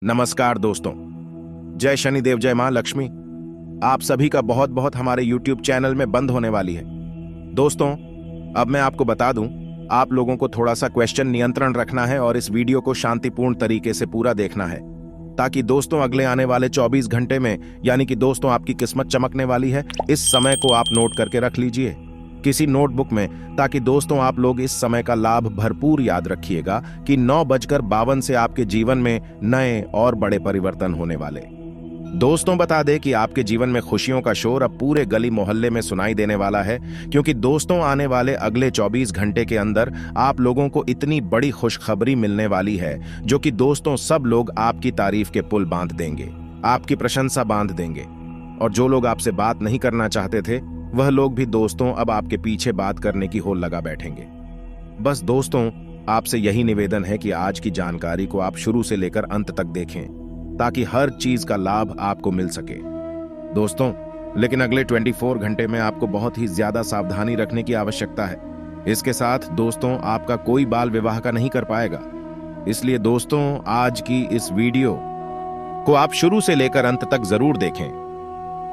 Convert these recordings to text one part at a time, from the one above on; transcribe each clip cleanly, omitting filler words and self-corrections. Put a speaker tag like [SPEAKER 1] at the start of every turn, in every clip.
[SPEAKER 1] नमस्कार दोस्तों। जय शनिदेव, जय मां लक्ष्मी। आप सभी का बहुत बहुत हमारे YouTube चैनल में बंद होने वाली है। दोस्तों, अब मैं आपको बता दूं, आप लोगों को थोड़ा सा क्वेश्चन नियंत्रण रखना है और इस वीडियो को शांतिपूर्ण तरीके से पूरा देखना है, ताकि दोस्तों अगले आने वाले 24 घंटे में, यानी कि दोस्तों आपकी किस्मत चमकने वाली है। इस समय को आप नोट करके रख लीजिए किसी नोटबुक में, ताकि दोस्तों आप लोग इस समय का लाभ भरपूर याद रखिएगा कि 9:52 से आपके जीवन में नए और बड़े परिवर्तन होने वाले। दोस्तों बता दें कि आपके जीवन में खुशियों का शोर अब पूरे गली मोहल्ले में सुनाई देने वाला है, क्योंकि दोस्तों आने वाले अगले 24 घंटे के अंदर आप लोगों को इतनी बड़ी खुशखबरी मिलने वाली है, जो कि दोस्तों सब लोग आपकी तारीफ के पुल बांध देंगे, आपकी प्रशंसा बांध देंगे। और जो लोग आपसे बात नहीं करना चाहते थे, वह लोग भी दोस्तों अब आपके पीछे बात करने की होड़ लगा बैठेंगे। बस दोस्तों, आपसे यही निवेदन है कि आज की जानकारी को आप शुरू से लेकर अंत तक देखें, ताकि हर चीज का लाभ आपको मिल सके। दोस्तों, लेकिन अगले 24 घंटे में आपको बहुत ही ज्यादा सावधानी रखने की आवश्यकता है। इसके साथ दोस्तों आपका कोई बाल विवाह का नहीं कर पाएगा। इसलिए दोस्तों, आज की इस वीडियो को आप शुरू से लेकर अंत तक जरूर देखें।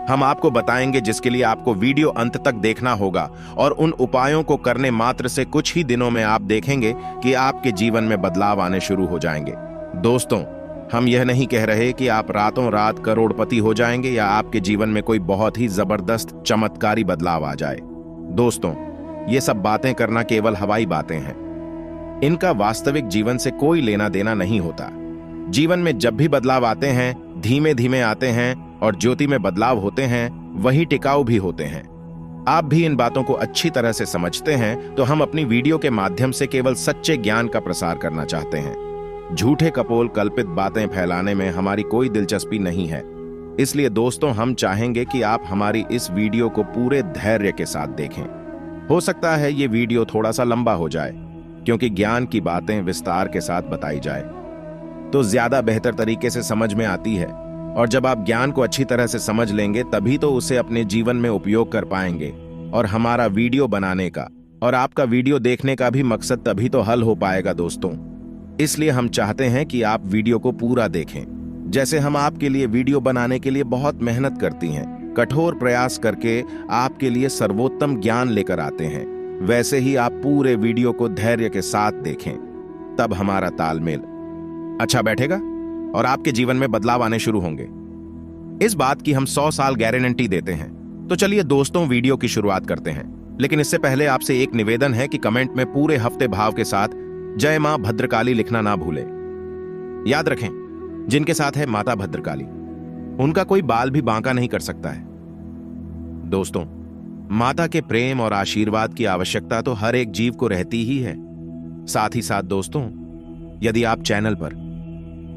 [SPEAKER 1] हम आपको बताएंगे जिसके लिए आपको वीडियो अंत तक देखना होगा, और उन उपायों को करने मात्र से कुछ ही दिनों में आप देखेंगे कि आपके जीवन में बदलाव आने शुरू हो जाएंगे। दोस्तों, हम यह नहीं कह रहे कि आप रातों रात करोड़पति हो जाएंगे या आपके जीवन में कोई बहुत ही जबरदस्त चमत्कारी बदलाव आ जाए। दोस्तों, ये सब बातें करना केवल हवाई बातें हैं। इनका वास्तविक जीवन से कोई लेना देना नहीं होता। जीवन में जब भी बदलाव आते हैं, धीमे धीमे आते हैं, और ज्योति में बदलाव होते हैं, वही टिकाऊ भी होते हैं। आप भी इन बातों को अच्छी तरह से समझते हैं, तो हम अपनी वीडियो के माध्यम से केवल सच्चे ज्ञान का प्रसार करना चाहते हैं। झूठे कपोल कल्पित बातें फैलाने में हमारी कोई दिलचस्पी नहीं है। इसलिए दोस्तों, हम चाहेंगे कि आप हमारी इस वीडियो को पूरे धैर्य के साथ देखें। हो सकता है ये वीडियो थोड़ा सा लंबा हो जाए, क्योंकि ज्ञान की बातें विस्तार के साथ बताई जाए तो ज्यादा बेहतर तरीके से समझ में आती है। और जब आप ज्ञान को अच्छी तरह से समझ लेंगे, तभी तो उसे अपने जीवन में उपयोग कर पाएंगे, और हमारा वीडियो बनाने का और आपका वीडियो देखने का भी मकसद तभी तो हल हो पाएगा दोस्तों। इसलिए हम चाहते हैं कि आप वीडियो को पूरा देखें। जैसे हम आपके लिए वीडियो बनाने के लिए बहुत मेहनत करती हैं, कठोर प्रयास करके आपके लिए सर्वोत्तम ज्ञान लेकर आते हैं, वैसे ही आप पूरे वीडियो को धैर्य के साथ देखें। तब हमारा तालमेल अच्छा बैठेगा और आपके जीवन में बदलाव आने शुरू होंगे। इस बात की हम 100 साल गारंटी देते हैं। तो चलिए दोस्तों, वीडियो की शुरुआत करते हैं। लेकिन इससे पहले आपसे एक निवेदन है कि कमेंट में पूरे हफ्ते भाव के साथ जय मां भद्रकाली लिखना ना भूलें। याद रखें, जिनके साथ है माता भद्रकाली, उनका कोई बाल भी बांका नहीं कर सकता है। दोस्तों, माता के प्रेम और आशीर्वाद की आवश्यकता तो हर एक जीव को रहती ही है। साथ ही साथ दोस्तों, यदि आप चैनल पर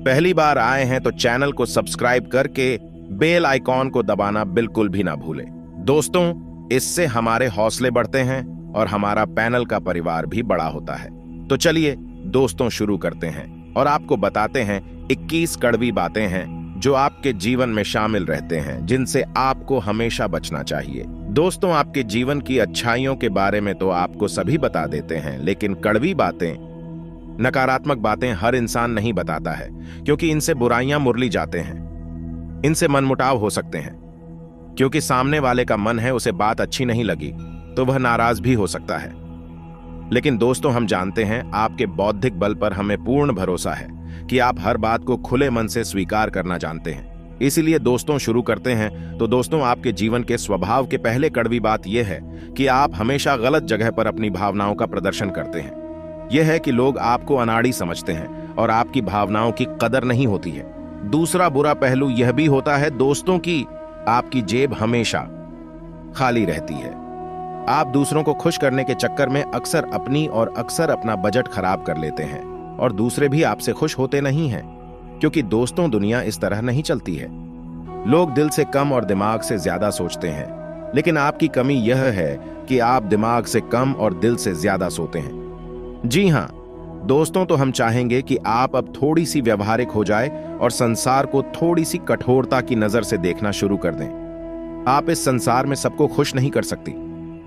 [SPEAKER 1] पहली बार आए हैं तो चैनल को सब्सक्राइब करके बेल आइकॉन को दबाना बिल्कुल भी ना भूलें। दोस्तों, इससे हमारे हौसले बढ़ते हैं और हमारा पैनल का परिवार भी बड़ा होता है। तो चलिए दोस्तों, शुरू करते हैं और आपको बताते हैं 21 कड़वी बातें हैं जो आपके जीवन में शामिल रहते हैं, जिनसे आपको हमेशा बचना चाहिए। दोस्तों, आपके जीवन की अच्छाइयों के बारे में तो आपको सभी बता देते हैं, लेकिन कड़वी बातें, नकारात्मक बातें हर इंसान नहीं बताता है, क्योंकि इनसे बुराइयां मुरली जाते हैं, इनसे मनमुटाव हो सकते हैं। क्योंकि सामने वाले का मन है, उसे बात अच्छी नहीं लगी तो वह नाराज भी हो सकता है। लेकिन दोस्तों, हम जानते हैं आपके बौद्धिक बल पर हमें पूर्ण भरोसा है कि आप हर बात को खुले मन से स्वीकार करना जानते हैं। इसीलिए दोस्तों, शुरू करते हैं। तो दोस्तों, आपके जीवन के स्वभाव के पहले कड़वी बात यह है कि आप हमेशा गलत जगह पर अपनी भावनाओं का प्रदर्शन करते हैं। यह है कि लोग आपको अनाड़ी समझते हैं और आपकी भावनाओं की कदर नहीं होती है। दूसरा बुरा पहलू यह भी होता है दोस्तों कि आपकी जेब हमेशा खाली रहती है। आप दूसरों को खुश करने के चक्कर में अक्सर अपनी और अक्सर अपना बजट खराब कर लेते हैं, और दूसरे भी आपसे खुश होते नहीं हैं, क्योंकि दोस्तों दुनिया इस तरह नहीं चलती है। लोग दिल से कम और दिमाग से ज्यादा सोचते हैं, लेकिन आपकी कमी यह है कि आप दिमाग से कम और दिल से ज्यादा सोते हैं। जी हाँ दोस्तों, तो हम चाहेंगे कि आप अब थोड़ी सी व्यवहारिक हो जाए और संसार को थोड़ी सी कठोरता की नजर से देखना शुरू कर दें। आप इस संसार में सबको खुश नहीं कर सकती।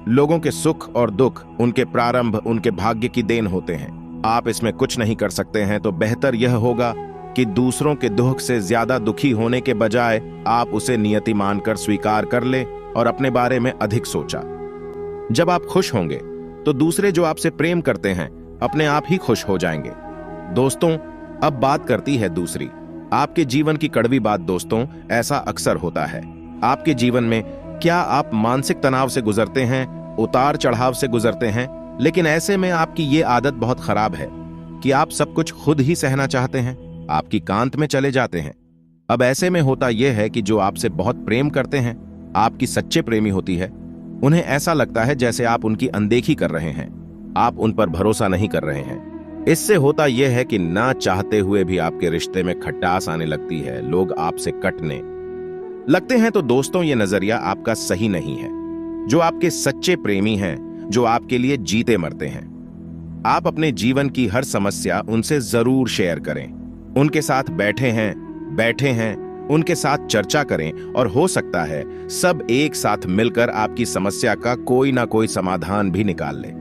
[SPEAKER 1] लोगों के सुख और दुख उनके प्रारंभ, उनके भाग्य की देन होते हैं। आप इसमें कुछ नहीं कर सकते हैं, तो बेहतर यह होगा कि दूसरों के दुख से ज्यादा दुखी होने के बजाय आप उसे नियति मानकर स्वीकार कर ले और अपने बारे में अधिक सोचा। जब आप खुश होंगे तो दूसरे जो आपसे प्रेम करते हैं अपने आप ही खुश हो जाएंगे। दोस्तों, अब बात करती है दूसरी, आपके जीवन की कड़वी बात। दोस्तों, ऐसा अक्सर होता है आपके जीवन में। क्या आप मानसिक तनाव से गुजरते हैं, उतार चढ़ाव से गुजरते हैं, लेकिन ऐसे में आपकी ये आदत बहुत खराब है कि आप सब कुछ खुद ही सहना चाहते हैं, आपकी कांत में चले जाते हैं। अब ऐसे में होता यह है कि जो आपसे बहुत प्रेम करते हैं, आपकी सच्चे प्रेमी होती है, उन्हें ऐसा लगता है जैसे आप उनकी अनदेखी कर रहे हैं, आप उन पर भरोसा नहीं कर रहे हैं। इससे होता यह है कि ना चाहते हुए भी आपके रिश्ते में खटास आने लगती है, लोग आपसे कटने लगते हैं। तो दोस्तों, ये नजरिया आपका सही नहीं है। जो आपके सच्चे प्रेमी हैं, जो आपके लिए जीते मरते हैं, आप अपने जीवन की हर समस्या उनसे जरूर शेयर करें। उनके साथ बैठे हैं, उनके साथ चर्चा करें और हो सकता है सब एक साथ मिलकर आपकी समस्या का कोई ना कोई समाधान भी निकाल ले।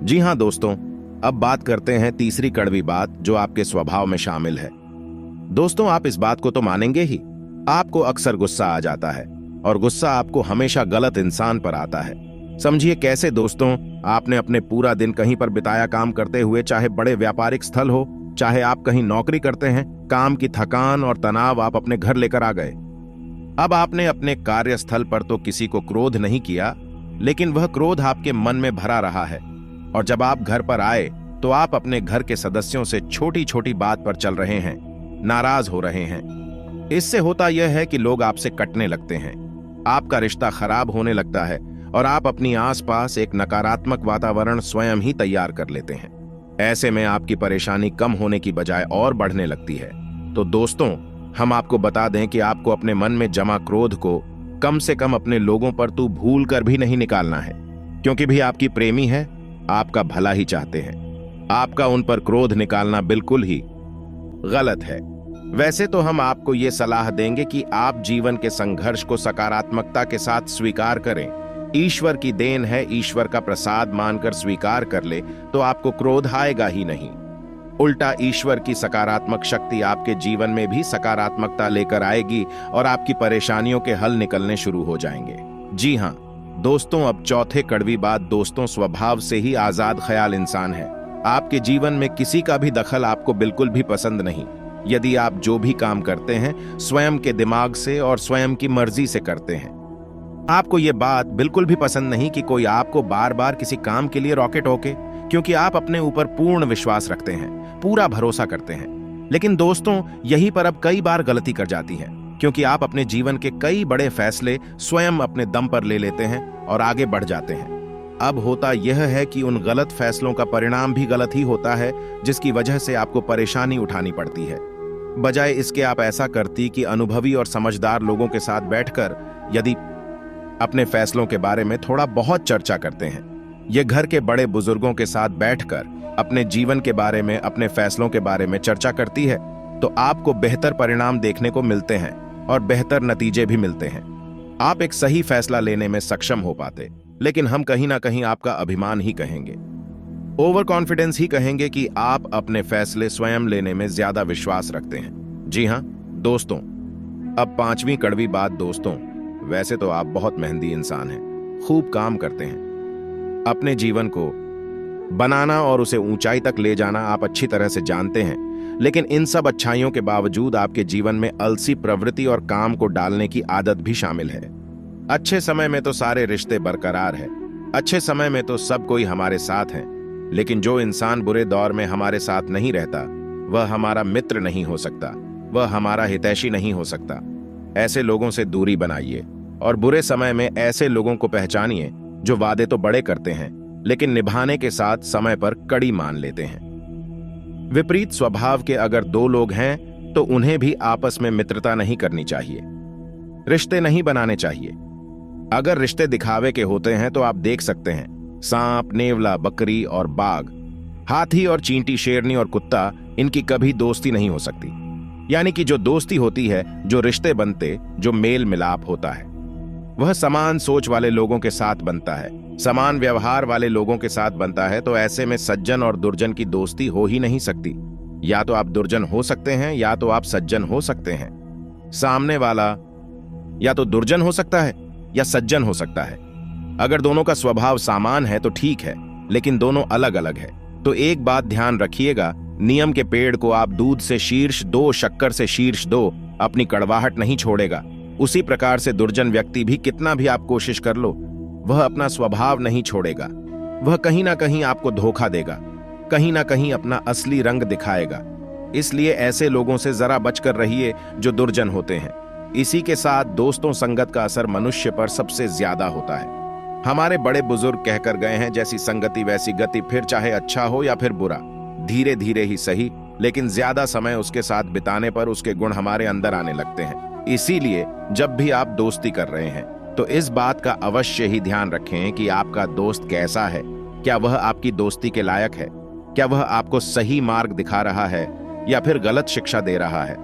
[SPEAKER 1] जी हां दोस्तों, अब बात करते हैं तीसरी कड़वी बात जो आपके स्वभाव में शामिल है। दोस्तों, आप इस बात को तो मानेंगे ही, आपको अक्सर गुस्सा आ जाता है और गुस्सा आपको हमेशा गलत इंसान पर आता है। समझिए कैसे दोस्तों, आपने अपने पूरा दिन कहीं पर बिताया काम करते हुए, चाहे बड़े व्यापारिक स्थल हो, चाहे आप कहीं नौकरी करते हैं, काम की थकान और तनाव आप अपने घर लेकर आ गए। अब आपने अपने कार्यस्थल पर तो किसी को क्रोध नहीं किया, लेकिन वह क्रोध आपके मन में भरा रहा है। और जब आप घर पर आए तो आप अपने घर के सदस्यों से छोटी छोटी बात पर चल रहे हैं, नाराज हो रहे हैं। इससे होता यह है कि लोग आपसे कटने लगते हैं, आपका रिश्ता खराब होने लगता है और आप अपनी आसपास एक नकारात्मक वातावरण स्वयं ही तैयार कर लेते हैं। ऐसे में आपकी परेशानी कम होने की बजाय और बढ़ने लगती है। तो दोस्तों, हम आपको बता दें कि आपको अपने मन में जमा क्रोध को कम से कम अपने लोगों पर तो भूल कर भी नहीं निकालना है, क्योंकि भी आपकी प्रेमी है, आपका भला ही चाहते हैं। आपका उन पर क्रोध निकालना बिल्कुल ही गलत है। वैसे तो हम आपको ये सलाह देंगे कि आप जीवन के संघर्ष को सकारात्मकता के साथ स्वीकार करें। ईश्वर की देन है, ईश्वर का प्रसाद मानकर स्वीकार कर ले तो आपको क्रोध आएगा ही नहीं। उल्टा ईश्वर की सकारात्मक शक्ति आपके जीवन में भी सकारात्मकता लेकर आएगी और आपकी परेशानियों के हल निकलने शुरू हो जाएंगे। जी हां दोस्तों, अब चौथे कड़वी बात। दोस्तों, स्वभाव से ही आजाद ख्याल इंसान है। आपके जीवन में किसी का भी दखल आपको बिल्कुल भी पसंद नहीं। यदि आप जो भी काम करते हैं स्वयं के दिमाग से और स्वयं की मर्जी से करते हैं, आपको ये बात बिल्कुल भी पसंद नहीं कि कोई आपको बार बार किसी काम के लिए रॉकेट होके, क्योंकि आप अपने ऊपर पूर्ण विश्वास रखते हैं, पूरा भरोसा करते हैं। लेकिन दोस्तों, यहीं पर अब कई बार गलती कर जाती है, क्योंकि आप अपने जीवन के कई बड़े फैसले स्वयं अपने दम पर ले लेते हैं और आगे बढ़ जाते हैं। अब होता यह है कि उन गलत फैसलों का परिणाम भी गलत ही होता है, जिसकी वजह से आपको परेशानी उठानी पड़ती है। बजाय इसके आप ऐसा करती कि अनुभवी और समझदार लोगों के साथ बैठकर यदि अपने फैसलों के बारे में थोड़ा बहुत चर्चा करते हैं, ये घर के बड़े बुजुर्गों के साथ बैठकर अपने जीवन के बारे में, अपने फैसलों के बारे में चर्चा करती है, तो आपको बेहतर परिणाम देखने को मिलते हैं और बेहतर नतीजे भी मिलते हैं। आप एक सही फैसला लेने में सक्षम हो पाते। लेकिन हम कहीं ना कहीं आपका अभिमान ही कहेंगे, ओवर कॉन्फिडेंस ही कहेंगे कि आप अपने फैसले स्वयं लेने में ज्यादा विश्वास रखते हैं। जी हां दोस्तों, अब पांचवी कड़वी बात। दोस्तों, वैसे तो आप बहुत मेहनती इंसान हैं, खूब काम करते हैं, अपने जीवन को बनाना और उसे ऊंचाई तक ले जाना आप अच्छी तरह से जानते हैं। लेकिन इन सब अच्छाइयों के बावजूद आपके जीवन में अलसी प्रवृत्ति और काम को डालने की आदत भी शामिल है। अच्छे समय में तो सारे रिश्ते बरकरार हैं, अच्छे समय में तो सब कोई हमारे साथ है, लेकिन जो इंसान बुरे दौर में हमारे साथ नहीं रहता, वह हमारा मित्र नहीं हो सकता, वह हमारा हितैषी नहीं हो सकता। ऐसे लोगों से दूरी बनाइए और बुरे समय में ऐसे लोगों को पहचानिए जो वादे तो बड़े करते हैं, लेकिन निभाने के साथ समय पर कड़ी मान लेते हैं। विपरीत स्वभाव के अगर दो लोग हैं तो उन्हें भी आपस में मित्रता नहीं करनी चाहिए, रिश्ते नहीं बनाने चाहिए। अगर रिश्ते दिखावे के होते हैं तो आप देख सकते हैं, सांप, नेवला, बकरी और बाघ, हाथी और चींटी, शेरनी और कुत्ता, इनकी कभी दोस्ती नहीं हो सकती। यानी कि जो दोस्ती होती है, जो रिश्ते बनते, जो मेल मिलाप होता है, वह समान सोच वाले लोगों के साथ बनता है, समान व्यवहार वाले लोगों के साथ बनता है। तो ऐसे में सज्जन और दुर्जन की दोस्ती हो ही नहीं सकती। या तो आप दुर्जन हो सकते हैं या तो आप सज्जन हो सकते हैं। सामने वाला या तो दुर्जन हो सकता है या सज्जन हो सकता है। अगर दोनों का स्वभाव समान है तो ठीक है, लेकिन दोनों अलग अलग है तो एक बात ध्यान रखिएगा, नियम के पेड़ को आप दूध से शीर्ष दो, शक्कर से शीर्ष दो, अपनी कड़वाहट नहीं छोड़ेगा। उसी प्रकार से दुर्जन व्यक्ति भी कितना भी आप कोशिश कर लो, वह अपना स्वभाव नहीं छोड़ेगा। वह कहीं ना कहीं आपको धोखा देगा, कहीं ना कहीं अपना असली रंग दिखाएगा। इसलिए ऐसे लोगों से जरा बचकर रहिए जो दुर्जन होते हैं। इसी के साथ दोस्तों, संगत का असर मनुष्य पर सबसे ज्यादा होता है। हमारे बड़े बुजुर्ग कहकर गए हैं, जैसी संगति वैसी गति, फिर चाहे अच्छा हो या फिर बुरा, धीरे धीरे ही सही, लेकिन ज्यादा समय उसके साथ बिताने पर उसके गुण हमारे अंदर आने लगते हैं। इसीलिए जब भी आप दोस्ती कर रहे हैं तो इस बात का अवश्य ही ध्यान रखें कि आपका दोस्त कैसा है। क्या वह आपकी दोस्ती के लायक है? क्या वह आपको सही मार्ग दिखा रहा है या फिर गलत शिक्षा दे रहा है?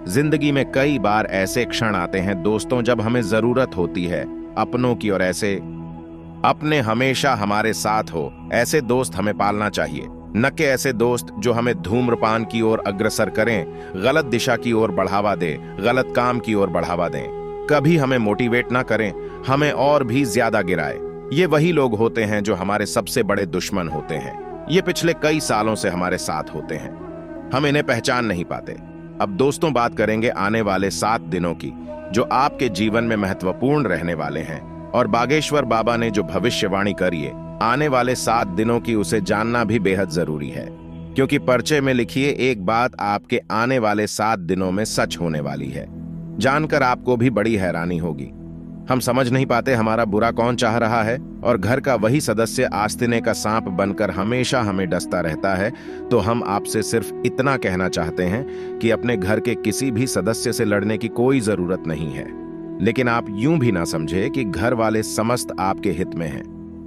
[SPEAKER 1] जिंदगी में कई बार ऐसे क्षण आते हैं दोस्तों, जब हमें जरूरत होती है अपनों की, और ऐसे अपने हमेशा हमारे साथ हो, ऐसे दोस्त हमें पालना चाहिए। न कि ऐसे दोस्त जो हमें धूम्रपान की ओर अग्रसर करें, गलत दिशा की ओर बढ़ावा दें, गलत काम की ओर बढ़ावा दें, कभी हमें मोटिवेट ना करें, हमें और भी ज्यादा गिराए। ये वही लोग होते हैं जो हमारे सबसे बड़े दुश्मन होते हैं। ये पिछले कई सालों से हमारे साथ होते हैं, हम इन्हें पहचान नहीं पाते। अब दोस्तों, बात करेंगे आने वाले 7 दिनों की, जो आपके जीवन में महत्वपूर्ण रहने वाले हैं। और बागेश्वर बाबा ने जो भविष्यवाणी करी है आने वाले 7 दिनों की, उसे जानना भी बेहद जरूरी है। क्योंकि पर्चे में लिखिए, एक बात आपके आने वाले 7 दिनों में सच होने वाली है। जानकर आपको भी बड़ी हैरानी होगी। हम समझ नहीं पाते हमारा बुरा कौन चाह रहा है, और घर का वही सदस्य आस्तीने का सांप बनकर हमेशा हमें डसता रहता है। तो हम आपसे सिर्फ इतना कहना चाहते हैं कि अपने घर के किसी भी सदस्य से लड़ने की कोई जरूरत नहीं है। लेकिन आप यूं भी ना समझे कि घर वाले समस्त आपके हित में हैं।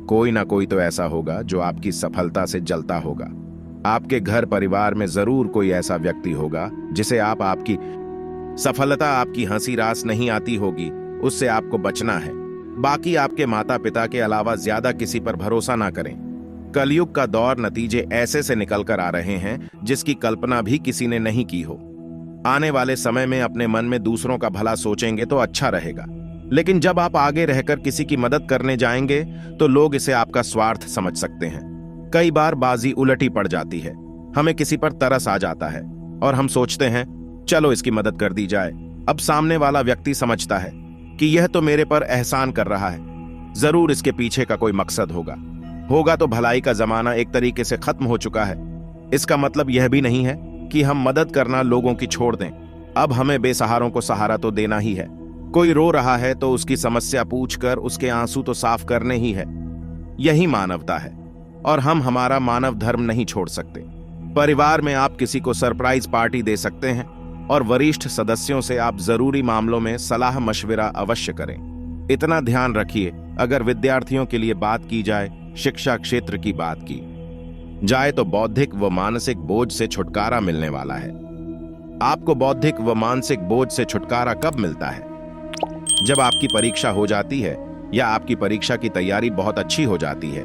[SPEAKER 1] कोई ना कोई तो ऐसा होगा जो आपकी सफलता से जलता होगा। आपके घर परिवार में जरूर कोई ऐसा व्यक्ति होगा जिसे आपकी सफलता, आपकी हंसी रास नहीं आती होगी, उससे आपको बचना है। बाकी आपके माता पिता के अलावा ज्यादा किसी पर भरोसा ना करें। कलयुग का दौर नतीजे ऐसे से निकल कर आ रहे हैं जिसकी कल्पना भी किसी ने नहीं की हो। आने वाले समय में अपने मन में दूसरों का भला सोचेंगे तो अच्छा रहेगा, लेकिन जब आप आगे रहकर किसी की मदद करने जाएंगे तो लोग इसे आपका स्वार्थ समझ सकते हैं। कई बार बाजी उलटी पड़ जाती है, हमें किसी पर तरस आ जाता है और हम सोचते हैं चलो इसकी मदद कर दी जाए। अब सामने वाला व्यक्ति समझता है कि यह तो मेरे पर एहसान कर रहा है, जरूर इसके पीछे का कोई मकसद होगा तो भलाई का जमाना एक तरीके से खत्म हो चुका है। इसका मतलब यह भी नहीं है कि हम मदद करना लोगों की छोड़ दें। अब हमें बेसहारों को सहारा तो देना ही है। कोई रो रहा है तो उसकी समस्या पूछकर उसके आंसू तो साफ करने ही है। यही मानवता है और हम हमारा मानव धर्म नहीं छोड़ सकते। परिवार में आप किसी को सरप्राइज पार्टी दे सकते हैं और वरिष्ठ सदस्यों से आप जरूरी मामलों में सलाह मशविरा अवश्य करें। इतना ध्यान रखिए, अगर विद्यार्थियों के लिए बात की जाए, शिक्षा क्षेत्र की बात की जाए तो बौद्धिक व मानसिक बोझ से छुटकारा मिलने वाला है। आपको बौद्धिक व मानसिक बोझ से छुटकारा कब मिलता है? जब आपकी परीक्षा हो जाती है या आपकी परीक्षा की तैयारी बहुत अच्छी हो जाती है।